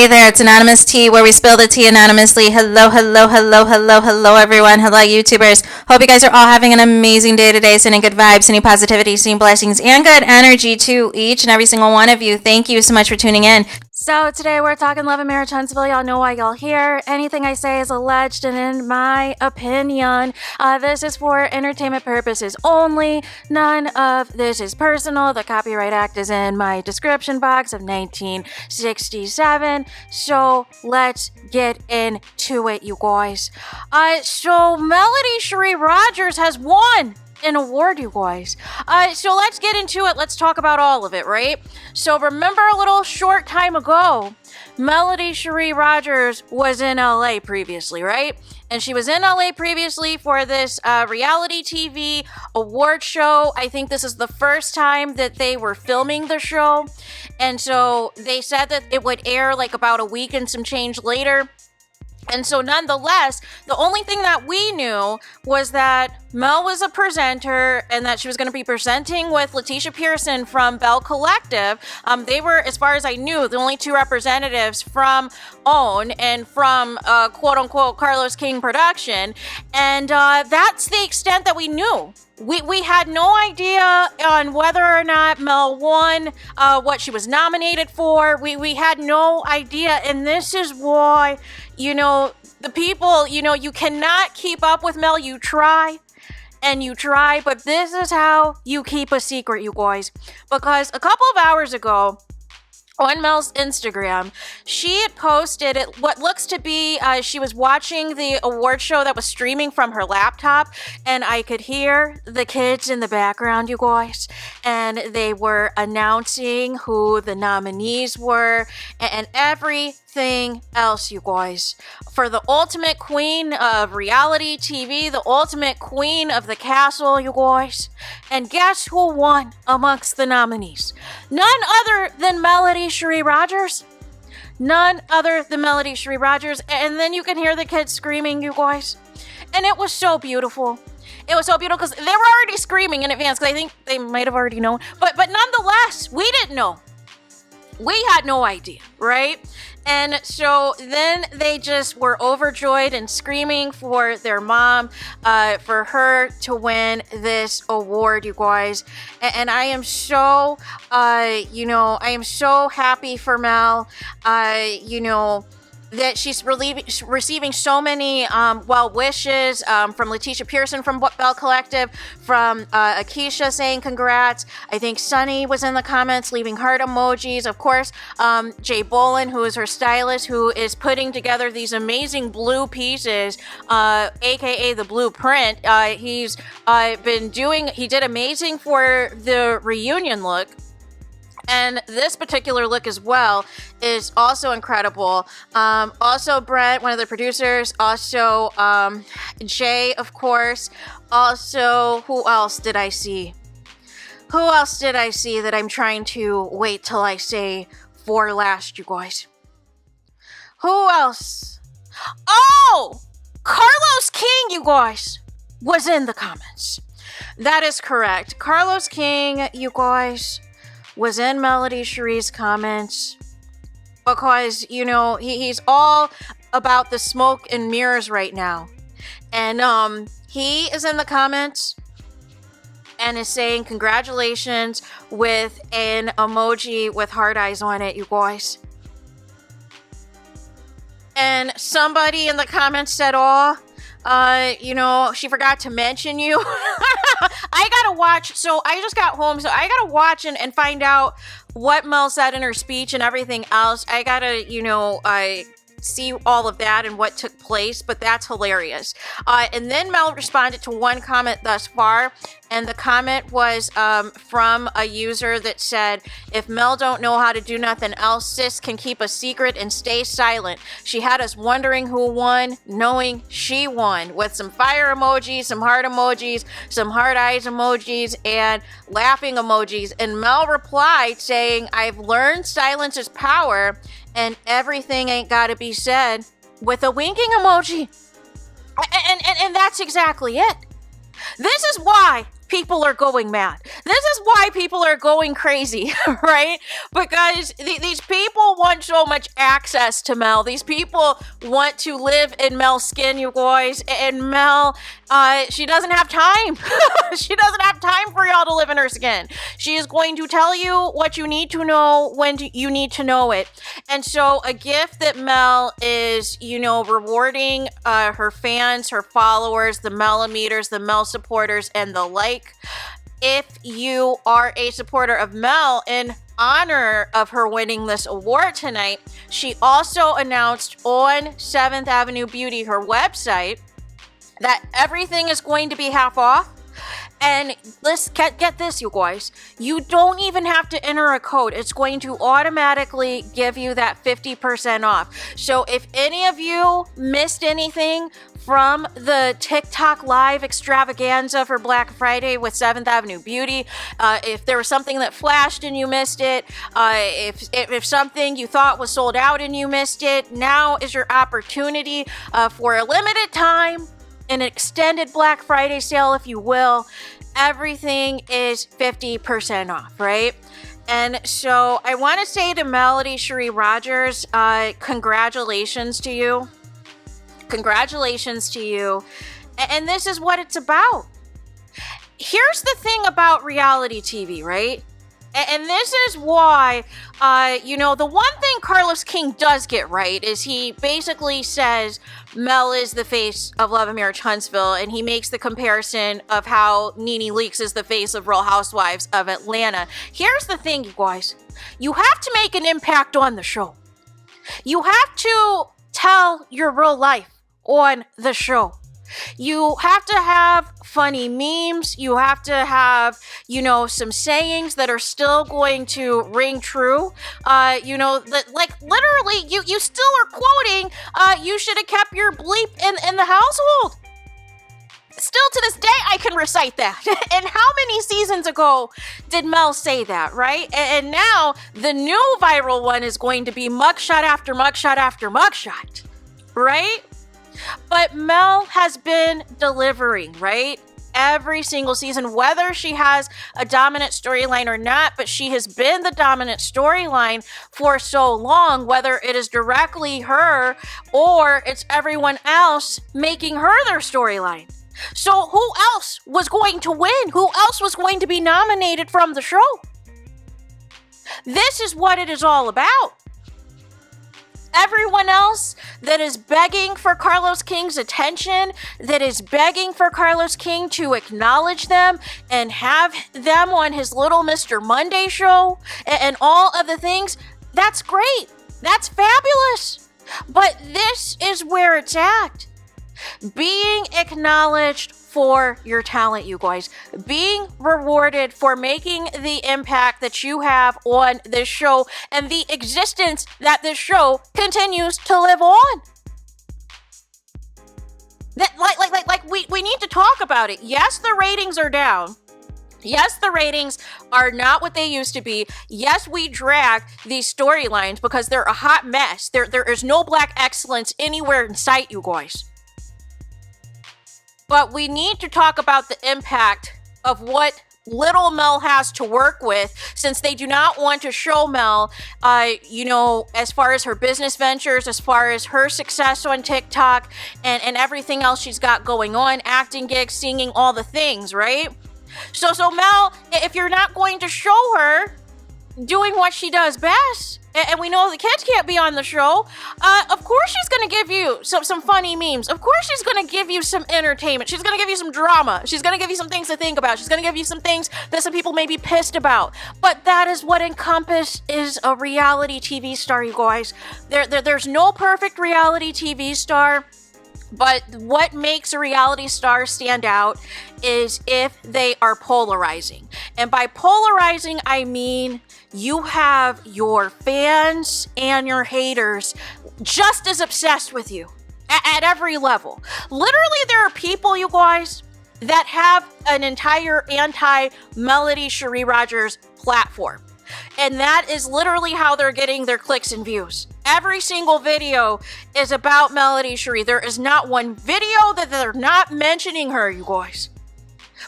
there, it's Anonymous Tea, where we spill the tea anonymously. Hello, hello, hello, hello, hello, everyone. Hello, YouTubers. Hope you guys are all having an amazing day today, sending good vibes, sending positivity, sending blessings, and good energy to each and every single one of you. Thank you so much for tuning in. So today we're talking love and marriage, Huntsville. Y'all know why y'all here. Anything I say is alleged and in my opinion. This is for entertainment purposes only. None of this is personal. The Copyright Act is in my description box of 1967. So let's get into it, you guys. So Melody Cherie Rogers has won an award, you guys. So let's get into it. Let's talk about all of it, right? So remember a little short time ago, Melody Cherie Rogers was in LA previously, right? And she was in LA previously for this reality TV award show. I think this is the first time that they were filming the show. And so they said that it would air like about a week and some change later. And so nonetheless, the only thing that we knew was that Mel was a presenter and that she was going to be presenting with Letitia Pearson from Bell Collective. They were, as far as I knew, the only two representatives from OWN and from quote-unquote Carlos King Production. And that's the extent that we knew. We had no idea on whether or not Mel won, what she was nominated for. We had no idea. And this is why, you know, the people, you know, you cannot keep up with Mel. You try and you try, but this is how you keep a secret, you guys. Because a couple of hours ago, on Mel's Instagram, she had posted what looks to be, she was watching the award show that was streaming from her laptop, and I could hear the kids in the background, you guys, and they were announcing who the nominees were, and everything else, you guys. For the ultimate queen of reality TV, the ultimate queen of the castle, you guys. And guess who won amongst the nominees? None other than Melody Cherie Rogers. None other than Melody Cherie Rogers. And then you can hear the kids screaming, you guys. And it was so beautiful. It was so beautiful because they were already screaming in advance because I think they might have already known. But nonetheless, we didn't know. We had no idea, right? And so then they just were overjoyed and screaming for their mom, for her to win this award, you guys. And I am so, I am so happy for Mel, that she's receiving so many well wishes from Letitia Pearson from Bell Collective, from Akeisha saying congrats. I think Sunny was in the comments leaving heart emojis. Of course, Jay Bolin, who is her stylist, who is putting together these amazing blue pieces, aka the blueprint. He did amazing for the reunion look. And this particular look as well is also incredible. Also Brent, one of the producers. Also Jay, of course. Also, who else did I see? Who else did I see that I'm trying to wait till I say for last, you guys? Who else? Oh! Carlos King, you guys, was in the comments. That is correct. Carlos King, you guys, was in Melody Cherie's comments because, you know, he's all about the smoke and mirrors right now. And he is in the comments and is saying congratulations with an emoji with heart eyes on it, you guys. And somebody in the comments said, she forgot to mention you. I gotta watch. So I just got home. So I gotta watch and find out what Mel said in her speech and everything else. I gotta, see all of that and what took place, but that's hilarious. And then Mel responded to one comment thus far, and the comment was from a user that said, if Mel don't know how to do nothing else, sis can keep a secret and stay silent. She had us wondering who won, knowing she won, with some fire emojis, some heart emojis, some heart eyes emojis, and laughing emojis. And Mel replied saying, I've learned silence is power and everything ain't gotta be said, with a winking emoji. And that's exactly it. This is why people are going mad. This is why people are going crazy, right? Because these people want so much access to Mel. These people want to live in Mel's skin, you guys. And Mel, she doesn't have time. She doesn't have time for y'all to live in her skin. She is going to tell you what you need to know when you need to know it. And so a gift that Mel is, rewarding her fans, her followers, the Melimeters, the Mel supporters, and the like. If you are a supporter of Mel in honor of her winning this award tonight, she also announced on 7th Avenue Beauty, her website, that everything is going to be half off. And let's get this, you guys. You don't even have to enter a code. It's going to automatically give you that 50% off. So if any of you missed anything from the TikTok live extravaganza for Black Friday with 7th Avenue Beauty, if there was something that flashed and you missed it, if something you thought was sold out and you missed it, now is your opportunity for a limited time, an extended Black Friday sale, if you will. Everything is 50% off, right? And so I want to say to Melody Cherie Rogers, congratulations to you. Congratulations to you. And this is what it's about. Here's the thing about reality TV, right? And this is why, the one thing Carlos King does get right is he basically says Mel is the face of Love and Marriage Huntsville, and he makes the comparison of how Nene Leakes is the face of Real Housewives of Atlanta. Here's the thing, you guys. You have to make an impact on the show. You have to tell your real life on the show. You have to have funny memes. You have to have, some sayings that are still going to ring true. That like literally you still are quoting, you should have kept your bleep in the household. Still to this day, I can recite that. And how many seasons ago did Mel say that, right? And now the new viral one is going to be mugshot after mugshot after mugshot, right? But Mel has been delivering, right? Every single season, whether she has a dominant storyline or not, but she has been the dominant storyline for so long, whether it is directly her or it's everyone else making her their storyline. So who else was going to win? Who else was going to be nominated from the show? This is what it is all about. Everyone else that is begging for Carlos King's attention, that is begging for Carlos King to acknowledge them and have them on his Little Mr. Monday show and all of the things, that's great. That's fabulous. But this is where it's at. Being acknowledged for your talent, you guys. Being rewarded for making the impact that you have on this show and the existence that this show continues to live on. That we need to talk about it. Yes, the ratings are down. Yes, the ratings are not what they used to be. Yes, we drag these storylines because they're a hot mess. There is no Black excellence anywhere in sight, you guys. But we need to talk about the impact of what little Mel has to work with, since they do not want to show Mel, as far as her business ventures, as far as her success on TikTok and everything else she's got going on, acting gigs, singing, all the things, right? So Mel, if you're not going to show her doing what she does best, and we know the kids can't be on the show, of course she's going to give you some funny memes. Of course she's going to give you some entertainment. She's going to give you some drama. She's going to give you some things to think about. She's going to give you some things that some people may be pissed about. But that is what Encompass is a reality TV star, you guys. There's no perfect reality TV star. But what makes a reality star stand out is if they are polarizing. And by polarizing, I mean you have your fans and your haters just as obsessed with you at every level. Literally, there are people, you guys, that have an entire anti-Melody Cherie Rogers platform. And that is literally how they're getting their clicks and views. Every single video is about Melody Cherie. There is not one video that they're not mentioning her, you guys.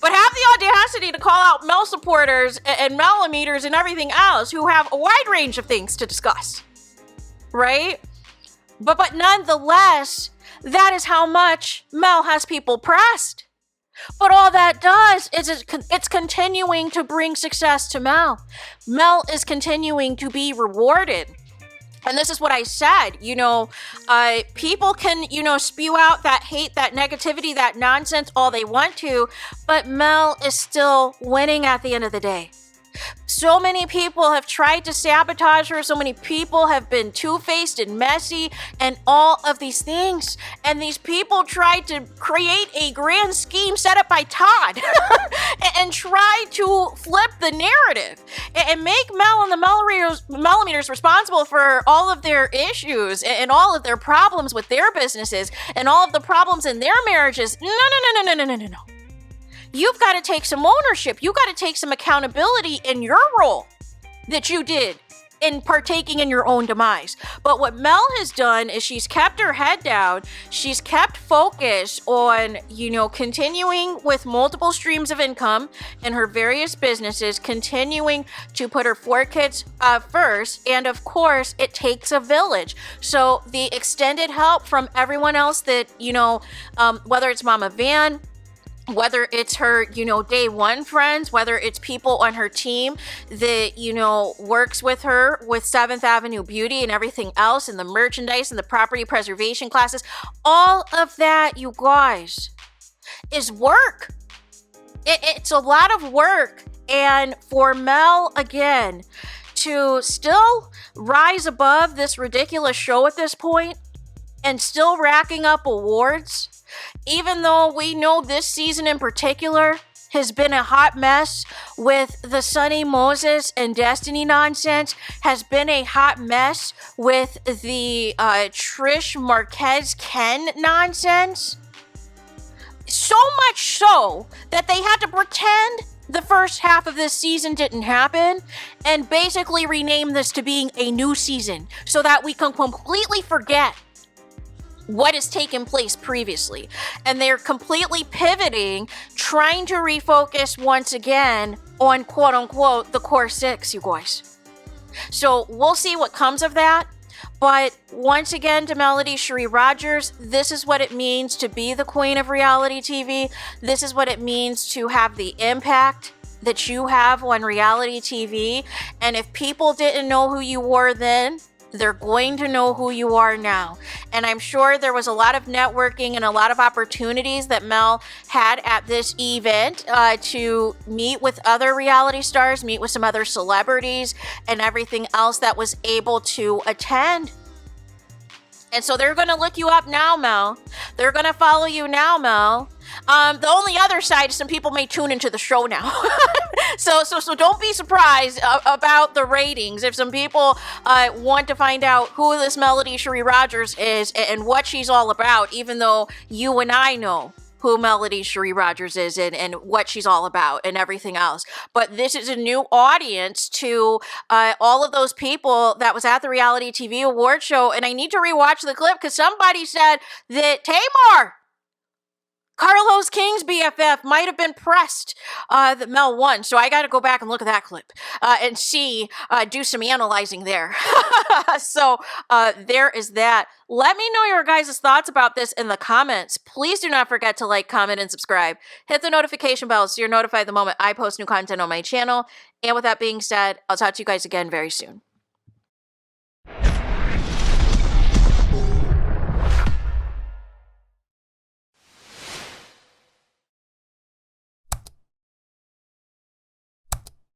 but have the audacity to call out Mel supporters and millimeters and everything else who have a wide range of things to discuss, right? But nonetheless, that is how much Mel has people pressed. But all that does is it's continuing to bring success to Mel. Mel is continuing to be rewarded. And this is what I said, people can, spew out that hate, that negativity, that nonsense all they want to, but Mel is still winning at the end of the day. So many people have tried to sabotage her. So many people have been two-faced and messy and all of these things. And these people tried to create a grand scheme set up by Todd and try to flip the narrative and make Mel and the millimeters responsible for all of their issues and all of their problems with their businesses and all of the problems in their marriages. No. You've got to take some ownership. You've got to take some accountability in your role that you did in partaking in your own demise. But what Mel has done is she's kept her head down. She's kept focus on, continuing with multiple streams of income in her various businesses, continuing to put her 4 kids first. And of course, it takes a village. So the extended help from everyone else that, whether it's Mama Van, whether it's her, day one friends, whether it's people on her team that, works with her with 7th Avenue Beauty and everything else and the merchandise and the property preservation classes, all of that, you guys, is work. It's a lot of work. And for Mel, again, to still rise above this ridiculous show at this point and still racking up awards, even though we know this season in particular has been a hot mess with the Sunny Moses and Destiny nonsense, has been a hot mess with the Trish Marquez Ken nonsense. So much so that they had to pretend the first half of this season didn't happen and basically rename this to being a new season so that we can completely forget what has taken place previously. And they're completely pivoting, trying to refocus once again on quote unquote the core 6, you guys. So we'll see what comes of that. But once again, to Melody Cherie Rogers, this is what it means to be the queen of reality TV. This is what it means to have the impact that you have on reality TV. And if people didn't know who you were then, they're going to know who you are now. And I'm sure there was a lot of networking and a lot of opportunities that Mel had at this event to meet with other reality stars, meet with some other celebrities and everything else that was able to attend. And so they're going to look you up now, Mel. They're going to follow you now, Mel. The only other side is some people may tune into the show now. So don't be surprised about the ratings. If some people want to find out who this Melody Cherie Rogers is and what she's all about, even though you and I know who Melody Cherie Rogers is and what she's all about and everything else. But this is a new audience to all of those people that was at the Reality TV Award show. And I need to rewatch the clip because somebody said that Tamar, Carlos King's BFF, might have been pressed that Mel won. So I got to go back and look at that clip and do some analyzing there. So there is that. Let me know your guys' thoughts about this in the comments. Please do not forget to like, comment, and subscribe. Hit the notification bell so you're notified the moment I post new content on my channel. And with that being said, I'll talk to you guys again very soon.